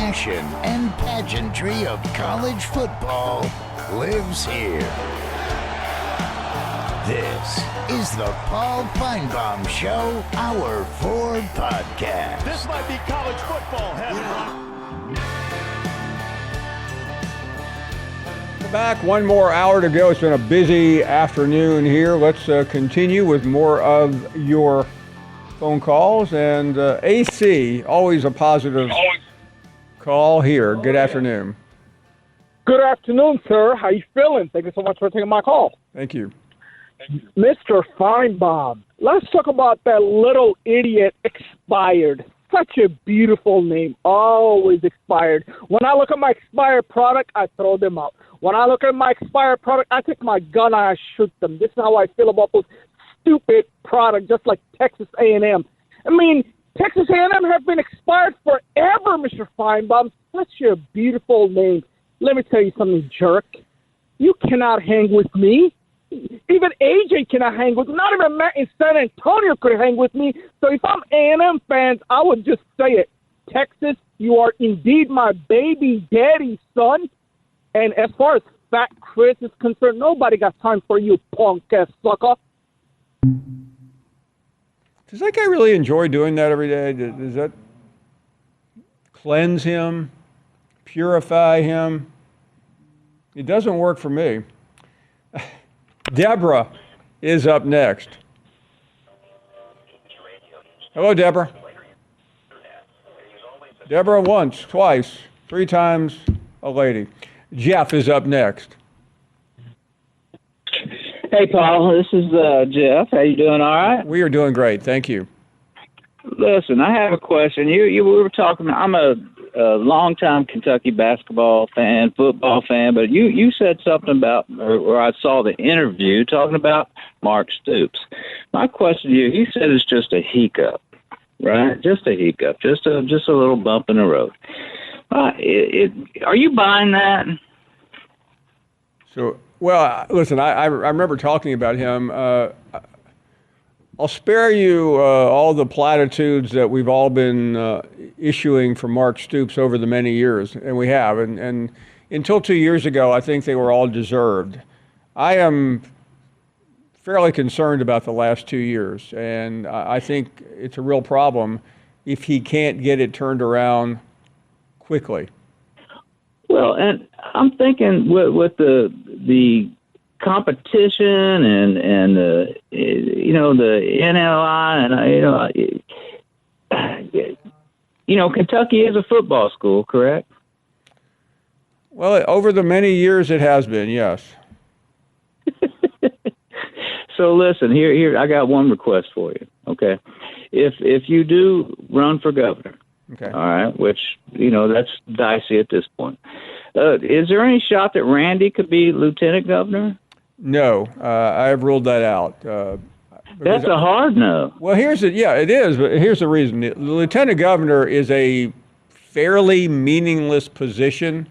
passion and pageantry of college football lives here. This is the Paul Finebaum Show, Hour 4 podcast. This might be college football heaven. We're back. One more hour to go. It's been a busy afternoon here. Let's continue with more of your phone calls. And AC, always a positive call here. Good afternoon. Good afternoon, sir. How you feeling? Thank you so much for taking my call. Thank you. Mr. Finebaum, let's talk about that little idiot Expired. Such a beautiful name. Always Expired. When I look at my Expired product, I throw them out. When I look at my Expired product, I take my gun and I shoot them. This is how I feel about those stupid products, just like Texas A&M. I mean, Texas A&M have been expired forever, Mr. Finebaum. Such a beautiful name. Let me tell you something, jerk. You cannot hang with me. Even AJ cannot hang with me. Not even Matt in San Antonio could hang with me. So if I'm A&M fans, I would just say it. Texas, you are indeed my baby daddy, son. And as far as Fat Chris is concerned, nobody got time for you, punk-ass sucker. Does that guy really enjoy doing that every day? Does that cleanse him, purify him? It doesn't work for me. Deborah is up next. Hello, Deborah. Deborah once, twice, 3 times a lady. Jeff is up next. Hey, Paul. This is Jeff. How you doing? All right? We are doing great. Thank you. Listen, I have a question. We were talking. I'm a longtime Kentucky basketball fan, football fan, but you said something about, or I saw the interview talking about Mark Stoops. My question to you, he said it's just a hiccup, right? Just a hiccup, just a little bump in the road. Are you buying that? So, well, listen, I remember talking about him. I'll spare you all the platitudes that we've all been issuing from Mark Stoops over the many years, and we have. And until 2 years ago, I think they were all deserved. I am fairly concerned about the last 2 years, and I think it's a real problem if he can't get it turned around quickly. Well, and I'm thinking with the competition and the the NLI and Kentucky is a football school, correct? Well, over the many years it has been, yes. So listen, here I got one request for you. Okay, if you do run for governor, okay, all right, which that's dicey at this point. Is there any shot that Randy could be lieutenant governor? No, I have ruled that out. That's a hard no. Well, it is, but here's the reason. The lieutenant governor is a fairly meaningless position,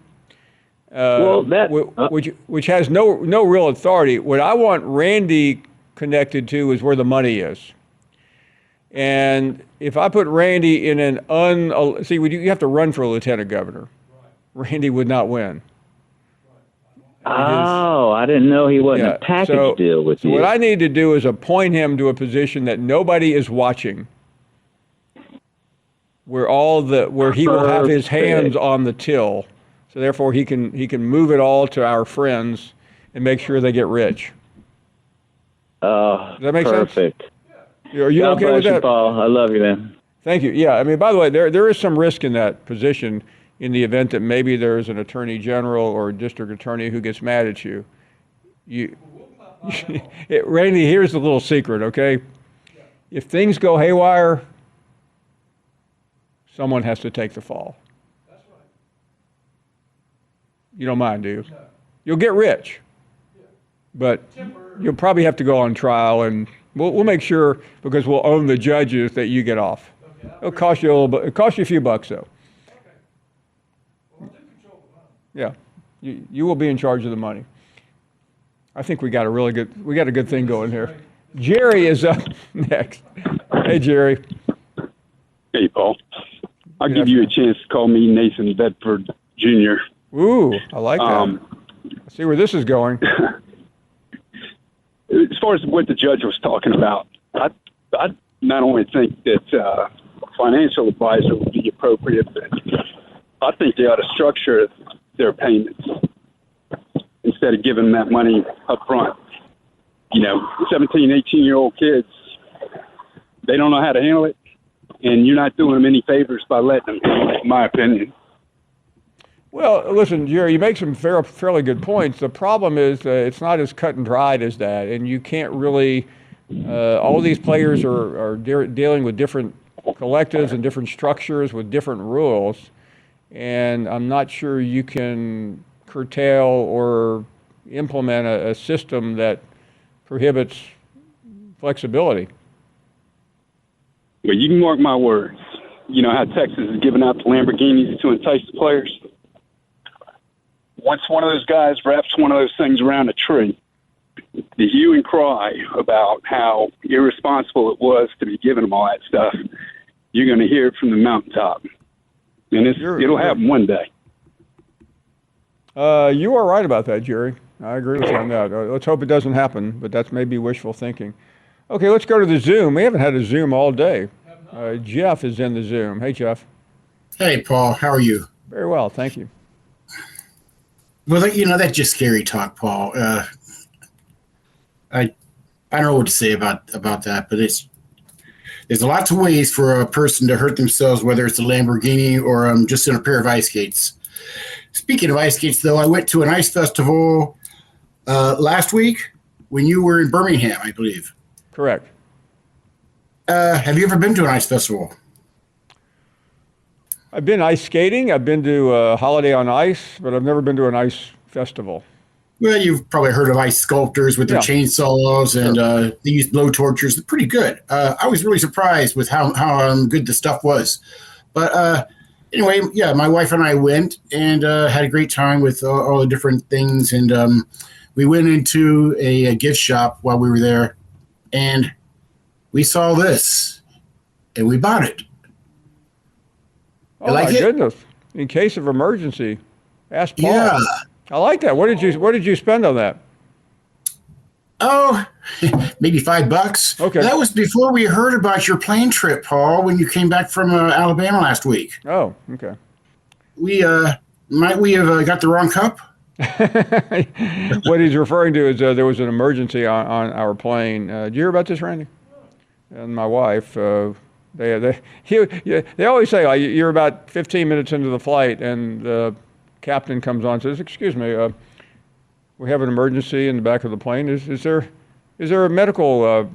which has no real authority. What I want Randy connected to is where the money is. And if I put Randy in an you have to run for a lieutenant governor. Randy would not win. Oh, I didn't know he wasn't a package deal with you. What I need to do is appoint him to a position that nobody is watching, where he will have his hands on the till, so therefore he can move it all to our friends and make sure they get rich. Does that make perfect. sense? Are you God okay with bless that? You, Paul. I love you, man. Thank you. Yeah, I mean, by the way, there is some risk in that position in the event that maybe there's an attorney general or a district attorney who gets mad at you. Randy, here's the little secret, okay? If things go haywire, someone has to take the fall. That's right. You don't mind, do you? No. You'll get rich, but you'll probably have to go on trial, and we'll make sure, because we'll own the judges, that you get off. Okay, it'll cost you a little bit. It'll cost you a few bucks, though. Yeah, you will be in charge of the money. I think we got a good thing going here. Jerry is up next. Hey, Jerry. Hey, Paul. I'll give you a chance to call me Nathan Bedford Jr. Ooh, I like that. I see where this is going. As far as what the judge was talking about, I not only think that financial advisor would be appropriate, but I think they ought to structure their payments instead of giving them that money up front. 17, 18-year-old kids, they don't know how to handle it, and you're not doing them any favors by letting them handle it, in my opinion. Well, listen, Jerry, you make some fairly good points. The problem is it's not as cut and dried as that, and you can't really all of these players are dealing with different collectives and different structures with different rules, and I'm not sure you can curtail or implement a system that prohibits flexibility. Well, you can mark my words. You know how Texas is giving out the Lamborghinis to entice the players? Once one of those guys wraps one of those things around a tree, the hue and cry about how irresponsible it was to be giving them all that stuff, you're going to hear it from the mountaintop. And it'll happen one day. You are right about that, Jerry. I agree with you on that. Let's hope it doesn't happen, but that's maybe wishful thinking. Okay, let's go to the Zoom. We haven't had a Zoom all day. Jeff is in the Zoom. Hey, Jeff. Hey, Paul. How are you? Very well, thank you. Well, that's just scary talk, Paul. I don't know what to say about that, but there's lots of ways for a person to hurt themselves, whether it's a Lamborghini or just in a pair of ice skates. Speaking of ice skates, though, I went to an ice festival last week when you were in Birmingham, I believe. Correct. Have you ever been to an ice festival? I've been ice skating. I've been to Holiday on Ice, but I've never been to an ice festival. Well, you've probably heard of ice sculptors with their chainsaws, and they use blow torches. They're pretty good. I was really surprised with how good the stuff was. But anyway, yeah, my wife and I went and had a great time with all the different things. And we went into a gift shop while we were there, and we saw this, and we bought it. Oh, my goodness. In case of emergency, ask Paul. Yeah. I like that. What did you spend on that? Oh, maybe $5. Okay. That was before we heard about your plane trip, Paul, when you came back from Alabama last week. Oh, okay. Might we have got the wrong cup? What he's referring to is there was an emergency on our plane. Did you hear about this, Randy? And my wife, they always say, like, you're about 15 minutes into the flight, and the captain comes on and says, "Excuse me, we have an emergency in the back of the plane. Is there a medical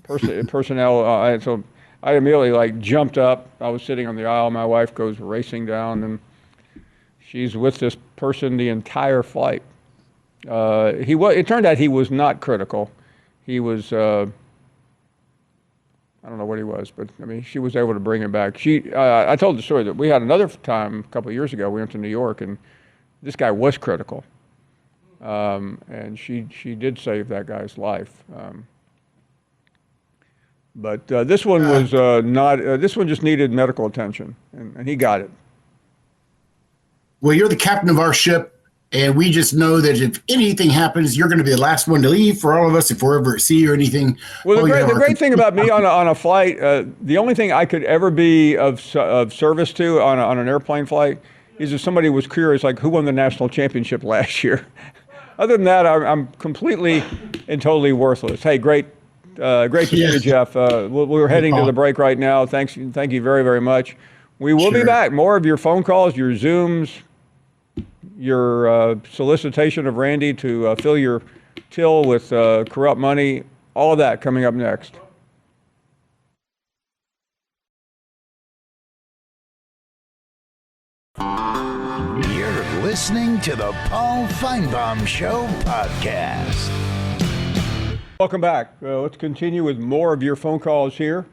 personnel?" So I immediately jumped up. I was sitting on the aisle. My wife goes racing down, and she's with this person the entire flight. It turned out he was not critical. He was. I don't know what he was, but I mean, she was able to bring him back. I told the story that we had another time a couple of years ago. We went to New York, and this guy was critical, and she did save that guy's life. But this one was not. This one just needed medical attention, and he got it. Well, you're the captain of our ship, and we just know that if anything happens, you're going to be the last one to leave for all of us if we're ever at sea or anything. Well, the great thing about me on a flight, the only thing I could ever be of service to on an airplane flight is if somebody was curious, like, who won the national championship last year. Other than that, I'm completely and totally worthless. Hey, great to see you, Jeff. We're heading to the break right now. Thank you very, very much. We will be back. More of your phone calls, your Zooms, your solicitation of Randy to fill your till with corrupt money, all of that coming up next. You're listening to the Paul Finebaum Show podcast. Welcome back. Let's continue with more of your phone calls here.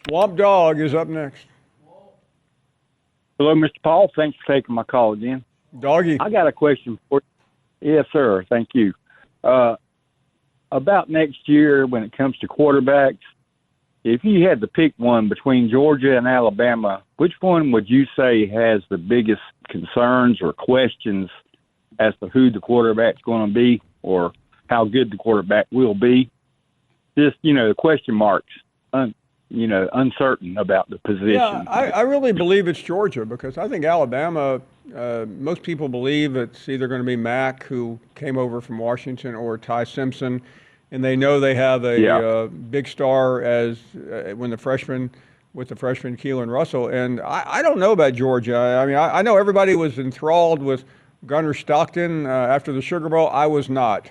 Swamp Dog is up next. Hello, Mr. Paul. Thanks for taking my call again. Doggy. I got a question for you. Yes, sir. Thank you. About next year, when it comes to quarterbacks, if you had to pick one between Georgia and Alabama, which one would you say has the biggest concerns or questions as to who the quarterback's going to be or how good the quarterback will be? Just, the question marks, uncertain about the position. Yeah, I really believe it's Georgia because I think Alabama, most people believe it's either going to be Mack, who came over from Washington, or Ty Simpson. And they know they have a big star with the freshman Keelan Russell. And I don't know about Georgia. I mean, I know everybody was enthralled with Gunnar Stockton after the Sugar Bowl. I was not.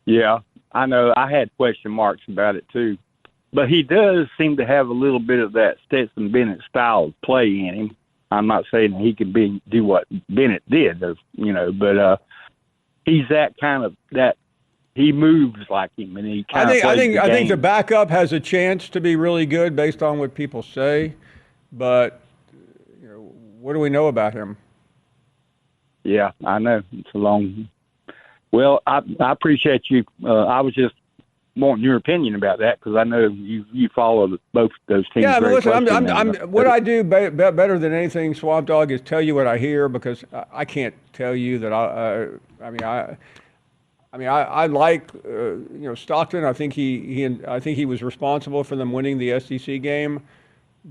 Yeah, I know. I had question marks about it too. But he does seem to have a little bit of that Stetson Bennett style of play in him. I'm not saying he could do what Bennett did, but he's that kind of that. He moves like him, and he kind of. I think the backup has a chance to be really good based on what people say, but what do we know about him? Yeah, I know it's a long. Well, I appreciate you. I was just wanting your opinion about that because I know you follow both those teams. Yeah, but listen, I'm what I do better than anything, Swamp Dog, is tell you what I hear because I can't tell you that I like Stockton. I think he was responsible for them winning the SEC game,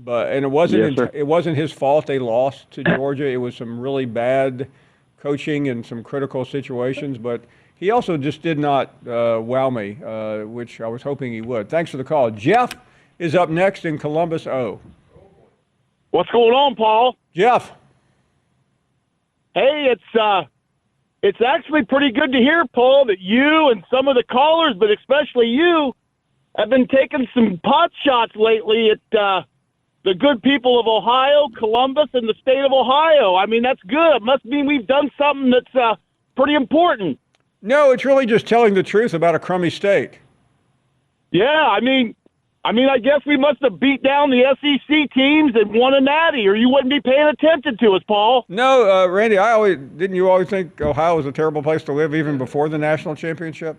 and it wasn't his fault they lost to Georgia. It was some really bad coaching in some critical situations, but he also just did not wow me, which I was hoping he would. Thanks for the call. Jeff is up next in Columbus. What's going on, Paul? Jeff. Hey, it's actually pretty good to hear, Paul, that you and some of the callers, but especially you, have been taking some pot shots lately at the good people of Ohio, Columbus, and the state of Ohio. I mean, that's good. It must mean we've done something that's pretty important. No, it's really just telling the truth about a crummy state. Yeah, I mean, I guess we must have beat down the SEC teams and won a natty, or you wouldn't be paying attention to us, Paul. No, Randy, didn't you always think Ohio was a terrible place to live even before the national championship?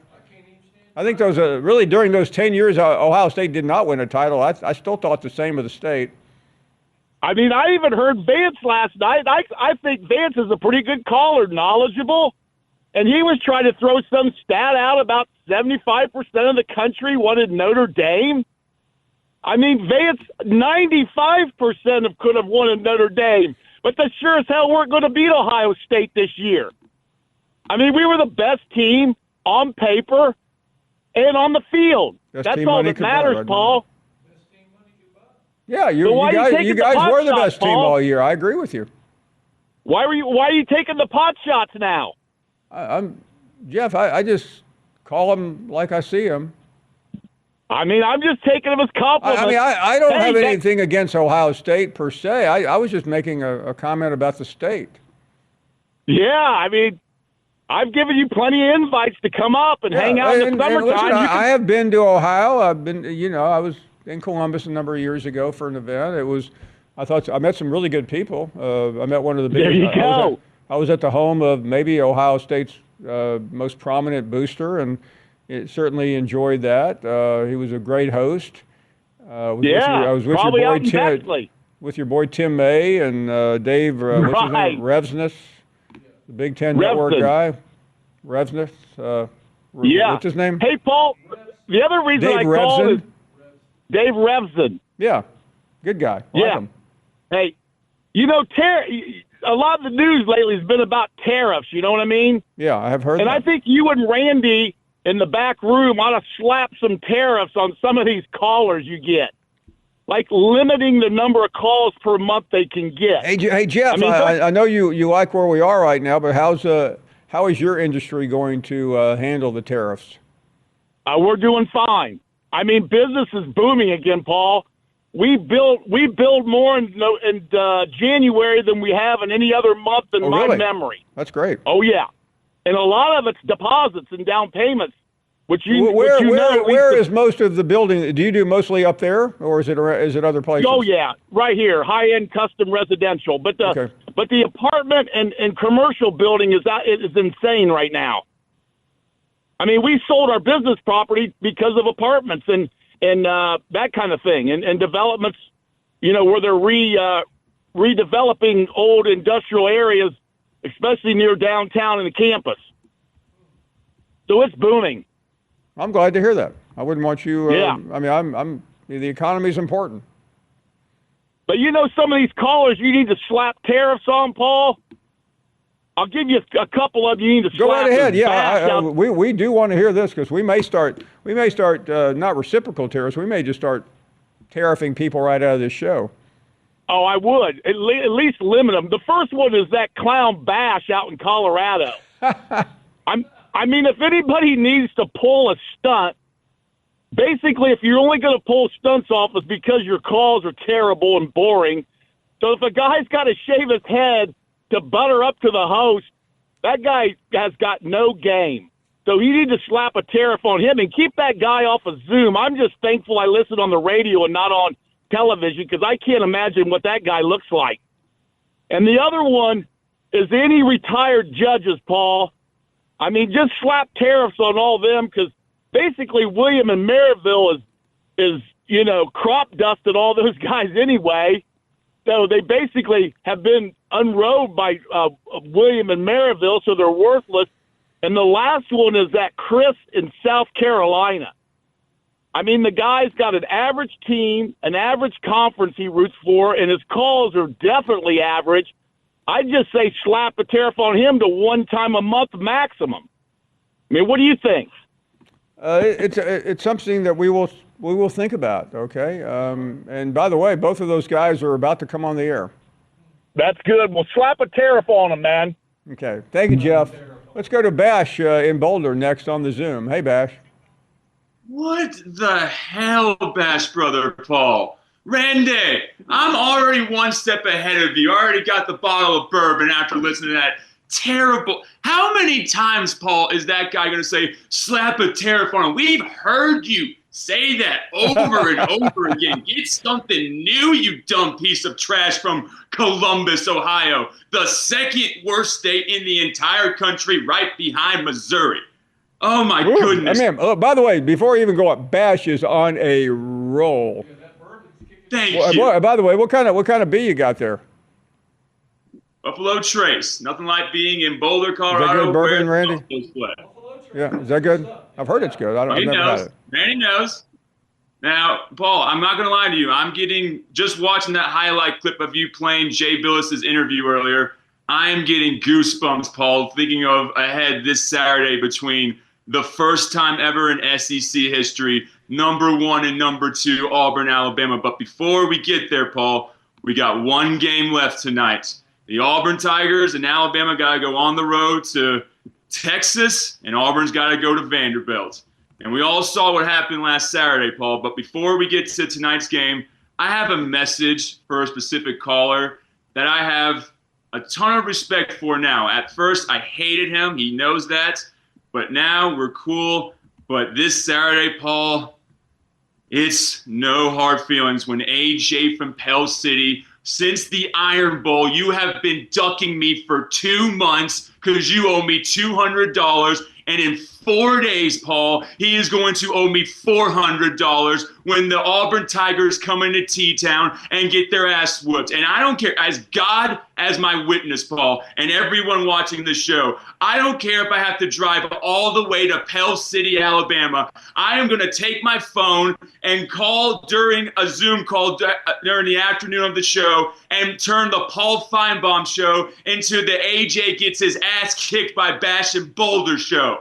I think really during those 10 years, Ohio State did not win a title. I still thought the same of the state. I mean, I even heard Vance last night. I think Vance is a pretty good caller, knowledgeable, and he was trying to throw some stat out about 75% of the country wanted Notre Dame. I mean, Vance, 95% could have wanted Notre Dame, but they sure as hell weren't going to beat Ohio State this year. I mean, we were the best team on paper and on the field. That's all that matters, Paul. Yeah, you guys were the best team all year. I agree with you. Why are you taking the pot shots now? Jeff, I just call them like I see them. I mean, I'm just taking them as compliments. I mean, I don't have anything against Ohio State per se. I was just making a comment about the state. Yeah, I mean, I've given you plenty of invites to come up and hang out in the summertime. Listen, I have been to Ohio. I've been, I was in Columbus a number of years ago for an event. I met some really good people. I met one of the biggest. There you go. I was at the home of maybe Ohio State's most prominent booster, and certainly enjoyed that. He was a great host. I was with your boy Tim May and Dave. What's his name? Revsness, the Big Ten Network guy. Revsness. What's his name? Hey, Paul. The other reason I called is Dave Revson. Yeah, good guy. Him. Hey, a lot of the news lately has been about tariffs. You know what I mean? Yeah, I have heard. And I think you and Randy in the back room ought to slap some tariffs on some of these callers you get, like limiting the number of calls per month they can get. Hey Jeff, I know you like where we are right now, but how is your industry going to handle the tariffs? We're doing fine. I mean, business is booming again, Paul. We build more in January than we have in any other month in my memory. That's great. Oh yeah, and a lot of it's deposits and down payments. Where is most of the building? Do you do mostly up there, or is it other places? Oh yeah, right here, high end custom residential. But the apartment and commercial building is insane right now. I mean, we sold our business property because of apartments, and and that kind of thing, and developments, where they're redeveloping old industrial areas, especially near downtown and the campus. So it's booming. I'm glad to hear that. I wouldn't want you. Yeah. I mean, the economy is important. But some of these callers, you need to slap tariffs on, Paul. I'll give you a couple of you need to slap. Go right ahead. Yeah, out. we do want to hear this because we may start not reciprocal tariffs. We may just start tariffing people right out of this show. Oh, I would at least limit them. The first one is that clown Bash out in Colorado. I mean, if anybody needs to pull a stunt, basically, if you're only going to pull stunts off, it's because your calls are terrible and boring. So if a guy's got to shave his head to butter up to the host, that guy has got no game. So you need to slap a tariff on him and keep that guy off of Zoom. I'm just thankful I listen on the radio and not on television because I can't imagine what that guy looks like. And the other one is any retired judges, Paul. I mean, just slap tariffs on all them because basically William and Maryville is crop dusted all those guys anyway. So they basically have been unrobed by William and Maryville, so they're worthless. And the last one is that Chris in South Carolina. I mean, the guy's got an average team, an average conference he roots for, and his calls are definitely average. I'd just say slap a tariff on him to one time a month maximum. I mean, what do you think? It's something that we will think about. Okay. And by the way, both of those guys are about to come on the air. That's good. We'll slap a tariff on them, man. Okay. Thank you, Jeff. Let's go to Bash in Boulder next on the Zoom. Hey, Bash. What the hell, Bash Brother Paul? Randy, I'm already one step ahead of you. I already got the bottle of bourbon after listening to that terrible. How many times, Paul, is that guy going to say, slap a tariff on him? We've heard you say that over and over again. Get something new, you dumb piece of trash from Columbus, Ohio, the second worst state in the entire country, right behind Missouri. Oh, my goodness. I mean, by the way, before you even go up, Bash is on a roll. Thank you. By the way, what kind of bee you got there? Buffalo Trace. Nothing like being in Boulder, Colorado. Is that good bourbon, Randy? Play. Yeah, is that good? I've heard it's good. I've never had it. Randy knows. Now, Paul, I'm not going to lie to you. Just watching that highlight clip of you playing Jay Billis's interview earlier, I am getting goosebumps, Paul, thinking of ahead this Saturday between the first time ever in SEC history, number 1 and number 2, Auburn, Alabama. But before we get there, Paul, we got one game left tonight. The Auburn Tigers and Alabama got to go on the road to Texas, and Auburn's got to go to Vanderbilt. And we all saw what happened last Saturday, Paul. But before we get to tonight's game, I have a message for a specific caller that I have a ton of respect for now. At first, I hated him. He knows that. But now we're cool. But this Saturday, Paul, it's no hard feelings when AJ from Pell City, since the Iron Bowl, you have been ducking me for 2 months because you owe me $200. And in 4 days, Paul, he is going to owe me $400 when the Auburn Tigers come into T-Town and get their ass whooped. And I don't care, as God as my witness, Paul, and everyone watching the show, I don't care if I have to drive all the way to Pell City, Alabama. I am going to take my phone and call during a Zoom call during the afternoon of the show and turn the Paul Finebaum show into the AJ gets his ass kicked by Bash and Boulder show.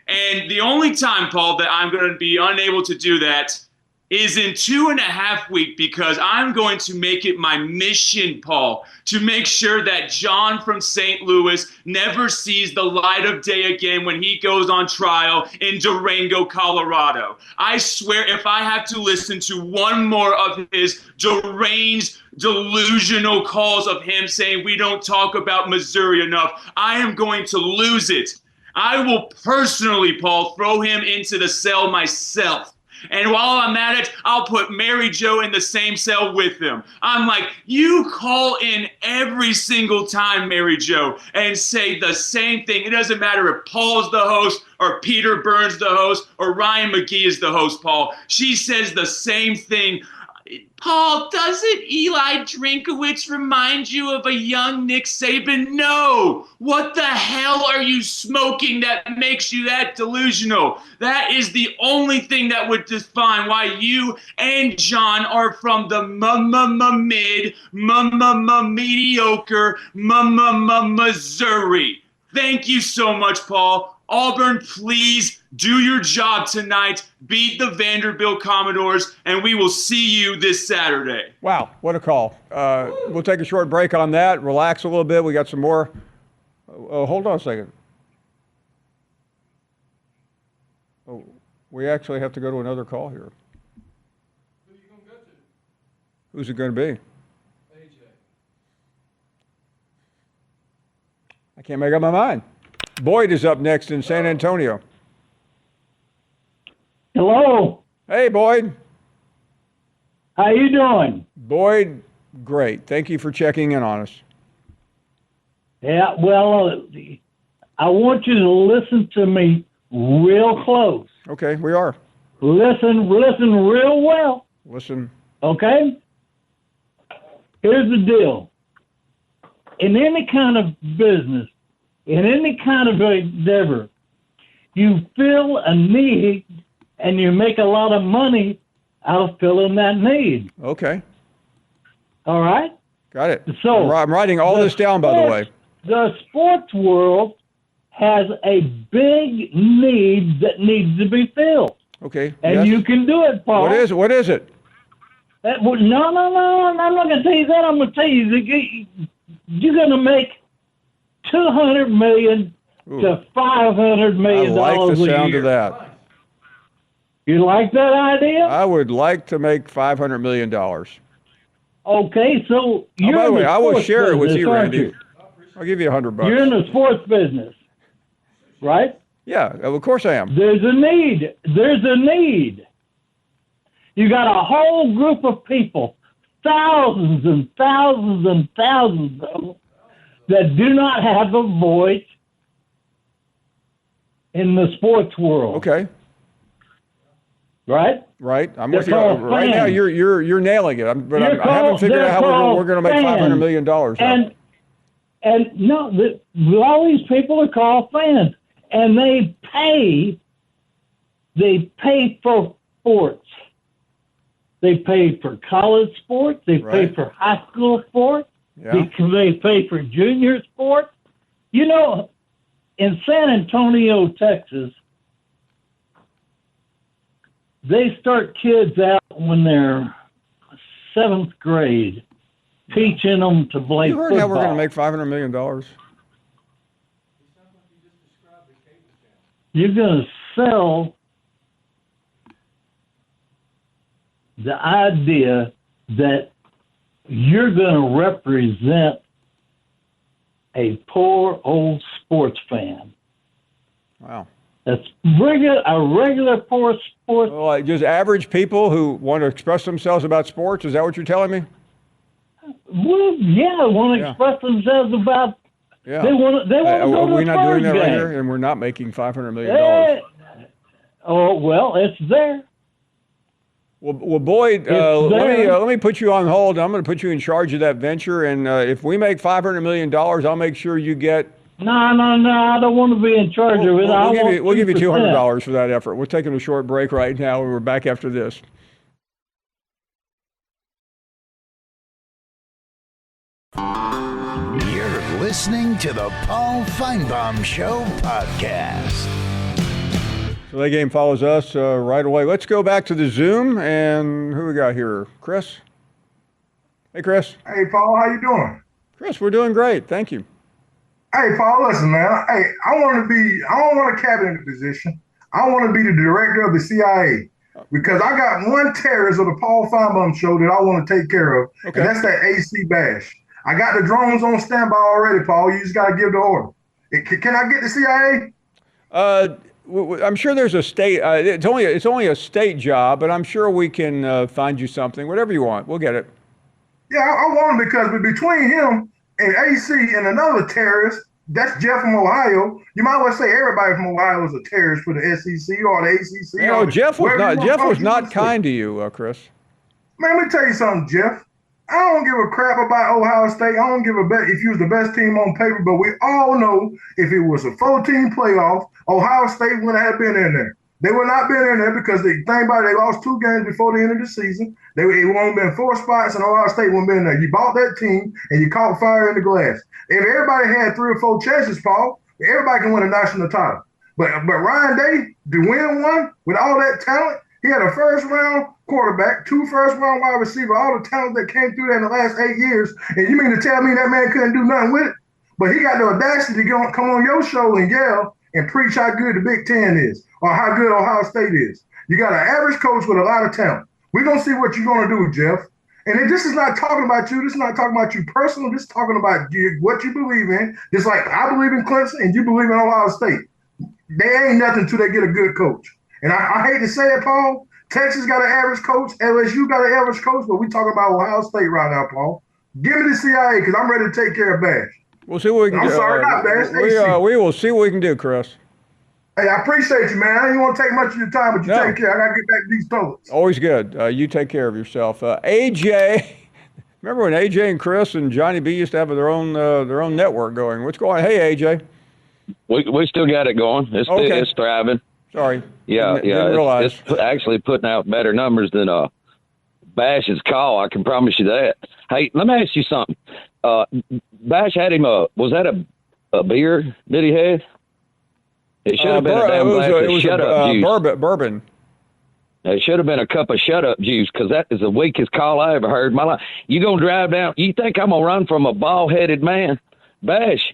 And the only time, Paul, that I'm going to be unable to do that is in 2.5 weeks, because I'm going to make it my mission, Paul, to make sure that John from St. Louis never sees the light of day again when he goes on trial in Durango, Colorado. I swear, if I have to listen to one more of his deranged, delusional calls of him saying we don't talk about Missouri enough, I am going to lose it. I will personally, Paul, throw him into the cell myself. And while I'm at it, I'll put Mary Jo in the same cell with him. I'm like, you call in every single time, Mary Jo, and say the same thing. It doesn't matter if Paul's the host or Peter Burns the host or Ryan McGee is the host, Paul. She says the same thing. Paul, doesn't Eli Drinkowitz remind you of a young Nick Saban? No. What the hell are you smoking that makes you that delusional? That is the only thing that would define why you and John are from the mid, mediocre, Missouri. Thank you so much, Paul. Auburn, please do your job tonight. Beat the Vanderbilt Commodores, and we will see you this Saturday. Wow, what a call. We'll take a short break on that, relax a little bit. We got some more. Hold on a second. Oh, we actually have to go to another call here. Who are you going to go to? Who's it going to be? AJ. I can't make up my mind. Boyd is up next in San Antonio. Hello. Hey, Boyd. How you doing? Boyd, great. Thank you for checking in on us. Yeah, well, I want you to listen to me real close. Okay, we are. Listen real well. Listen. Okay? Here's the deal. In any kind of business, in any kind of endeavor, you feel a need and you make a lot of money out of filling that need. Okay. All right? Got it. So I'm writing all this down, by the way. The sports world has a big need that needs to be filled. Okay. And yes. you can do it, Paul. What is it? What is it? No. I'm not going to tell you that. I'm going to tell you that you're going to make $200 million to $500 million I like the sound a year. of that. You like that idea? I would like to make $500 million. Okay, so you're by the way, in the I will sports share it with business, you, aren't Randy. you? I'll give you $100. You're in the sports business, right? Yeah, of course I am. There's a need. There's a need. You got a whole group of people, thousands and thousands and thousands of them, that do not have a voice in the sports world. Okay. Right? Right. I'm They're with you. called Right now, fans. you're nailing it. I haven't figured they're out how we're called going to make $500 million. And no, all these people are called fans, and they pay for sports. They pay for college sports. They pay Right. for high school sports. Yeah. They pay for junior sports. You know, in San Antonio, Texas, they start kids out when they're 7th grade, teaching them to play You heard football. how we're going to make $500 million? You're going to sell the idea that you're going to represent a poor old sports fan. Wow. That's a regular poor sports. Well, like just average people who want to express themselves about sports? Is that what you're telling me? Well, yeah, want to express themselves about. Yeah. They want to go Are to we the not doing that Spurs right game. here? And we're not making $500 million. Oh well, it's there. Well, Boyd, let me put you on hold. I'm going to put you in charge of that venture, and if we make $500 million, I'll make sure you get. No, I don't want to be in charge of it. We'll give you $200. $200 for that effort. We're taking a short break right now, and we're back after this. You're listening to the Paul Finebaum Show podcast. So that game follows us right away. Let's go back to the Zoom, and who we got here? Chris? Hey, Chris. Hey, Paul, how you doing? Chris, we're doing great. Thank you. Hey, Paul, listen, man. Hey, I don't want a cabinet position. I want to be the director of the CIA because I got one terrorist of the Paul Finebaum Show that I want to take care of, Okay. and that's that AC Bash. I got the drones on standby already, Paul. You just got to give the order. Can I get the CIA? I'm sure there's a state. It's only a state job, but I'm sure we can find you something. Whatever you want, we'll get it. Yeah, I want him because between him and AC and another terrorist, that's Jeff from Ohio. You might well say everybody from Ohio is a terrorist for the SEC or the ACC. No, Jeff was not say. kind to you, Chris. Man, let me tell you something, Jeff. I don't give a crap about Ohio State. I don't give a bet if you was the best team on paper, but we all know if it was a 14 playoff, Ohio State wouldn't have been in there. They would not been in there because the thing about it, they lost 2 games before the end of the season. It wouldn't have been 4 spots, and Ohio State wouldn't have been there. You bought that team, and you caught fire in the glass. If everybody had 3 or 4 chances, Paul, everybody can win a national title. But Ryan Day, to win one with all that talent, he had a first-round quarterback, 2 first-round wide receiver, all the talent that came through there in the last 8 years. And you mean to tell me that man couldn't do nothing with it? But he got the audacity to come on your show and yell and preach how good the Big Ten is or how good Ohio State is. You got an average coach with a lot of talent. We're going to see what you're going to do, Jeff. And this is not talking about you. This is not talking about you personal. This is talking about what you believe in. Just like I believe in Clemson and you believe in Ohio State. They ain't nothing until they get a good coach. And I hate to say it, Paul, Texas got an average coach. LSU got an average coach, but we talking about Ohio State right now, Paul. Give me the CIA because I'm ready to take care of Bash. We'll see what we can do. I'm sorry, not Bash. We will see what we can do, Chris. Hey, I appreciate you, man. I ain't want to take much of your time, but you take care. I got to get back to these toilets. Always good. You take care of yourself. AJ, remember when AJ and Chris and Johnny B used to have their own network going? What's going on? Hey, AJ. We still got it going. It's thriving. Sorry. Yeah. Didn't realize. It's actually putting out better numbers than Bash's call. I can promise you that. Hey, let me ask you something. Bash had him was that a beer that he had? It should have been a damn glass of shut-up juice. Bourbon. It should have been a cup of shut-up juice because that is the weakest call I ever heard in my life. You going to drive down? You think I'm going to run from a bald-headed man? Bash,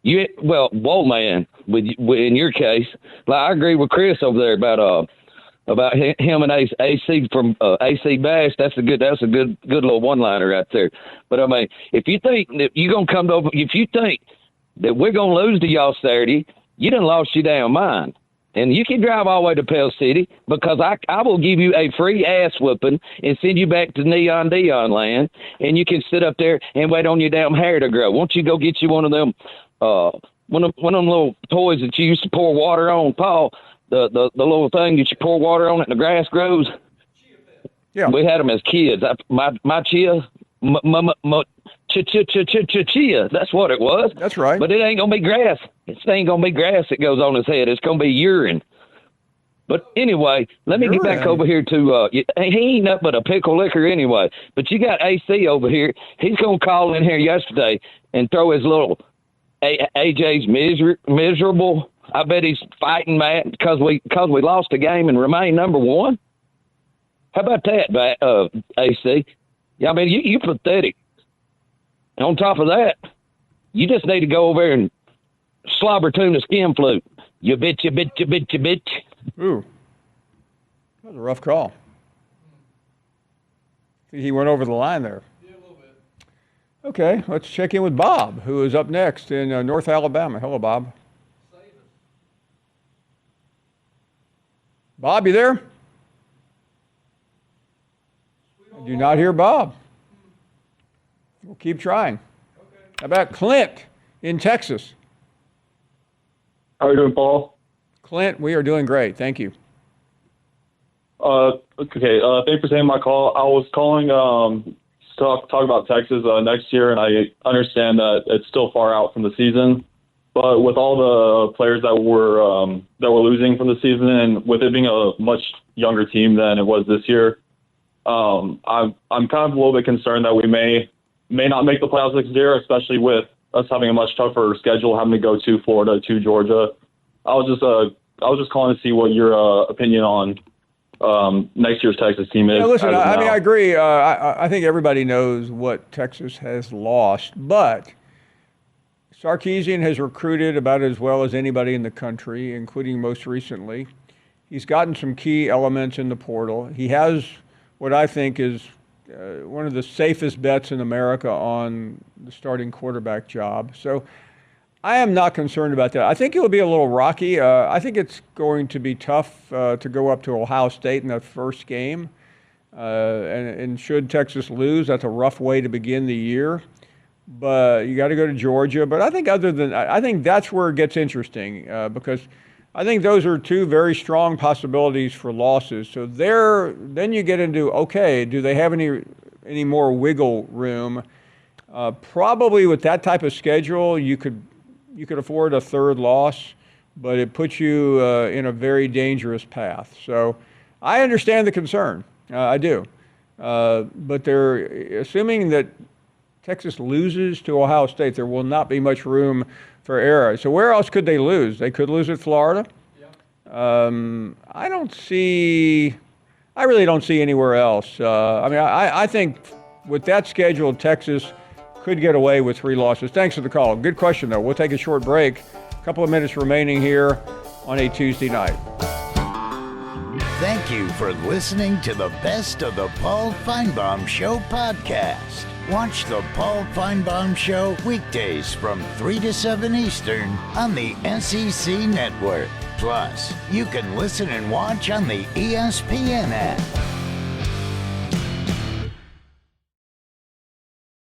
whoa, man, in your case. Like, I agree with Chris over there about him and AC from AC Bash. That's a good little one-liner right there. But, I mean, if you think that you're going to come over, if you think that we're going to lose to y'all Saturday, you done lost your damn mind. And you can drive all the way to Pell City because I will give you a free ass whooping and send you back to Neon Dion land, and you can sit up there and wait on your damn hair to grow. Won't you go get you one of them one of them little toys that you used to pour water on, Paul? The little thing that you pour water on it and the grass grows. Yeah, we had them as kids. My chia. Chia, that's what it was. That's right. But it ain't gonna be grass. It ain't gonna be grass that goes on his head. It's gonna be urine. But anyway, let me get back over here to he ain't nothing but a pickle liquor anyway. But you got AC over here. He's gonna call in here yesterday and throw his little AJ's miserable. I bet he's fighting mad because we lost the game and remain number 1. How about that, AC? Yeah, I mean you pathetic. On top of that, you just need to go over and slobber tune the skin flute. You bitch, you bitch, you bitch, you bitch. Ooh. That was a rough call. He went over the line there. Yeah, a little bit. Okay, let's check in with Bob, who is up next in North Alabama. Hello, Bob. Bob, you there? I do not hear Bob. We'll keep trying. Okay. How about Clint in Texas? How are you doing, Paul? Clint, we are doing great. Thank you. Okay. Thanks for taking my call. I was calling to talk about Texas next year, and I understand that it's still far out from the season. But with all the players that we're losing from the season, and with it being a much younger team than it was this year, I'm kind of a little bit concerned that we may not make the playoffs next year, especially with us having a much tougher schedule, having to go to Florida, to Georgia. I was just calling to see what your opinion on next year's Texas team is. Yeah, listen, I agree. I think everybody knows what Texas has lost, but Sarkisian has recruited about as well as anybody in the country, including most recently. He's gotten some key elements in the portal. He has what I think is one of the safest bets in America on the starting quarterback job. So I am not concerned about that. I think it will be a little rocky. I think it's going to be tough to go up to Ohio State in the first game. And should Texas lose, that's a rough way to begin the year. But you got to go to Georgia. But I think I think that's where it gets interesting because I think those are two very strong possibilities for losses. So then you get into, okay, do they have any more wiggle room? Probably with that type of schedule, you could afford a third loss, but it puts you in a very dangerous path. So I understand the concern. I do. But they're assuming that Texas loses to Ohio State, there will not be much room for error. So where else could they lose? They could lose at Florida. Yeah. I really don't see anywhere else. I think with that schedule, Texas could get away with 3 losses. Thanks for the call. Good question, though. We'll take a short break. A couple of minutes remaining here on a Tuesday night. Thank you for listening to the Best of the Paul Finebaum Show podcast. Watch the Paul Finebaum Show weekdays from 3 to 7 Eastern on the SEC Network. Plus, you can listen and watch on the ESPN app.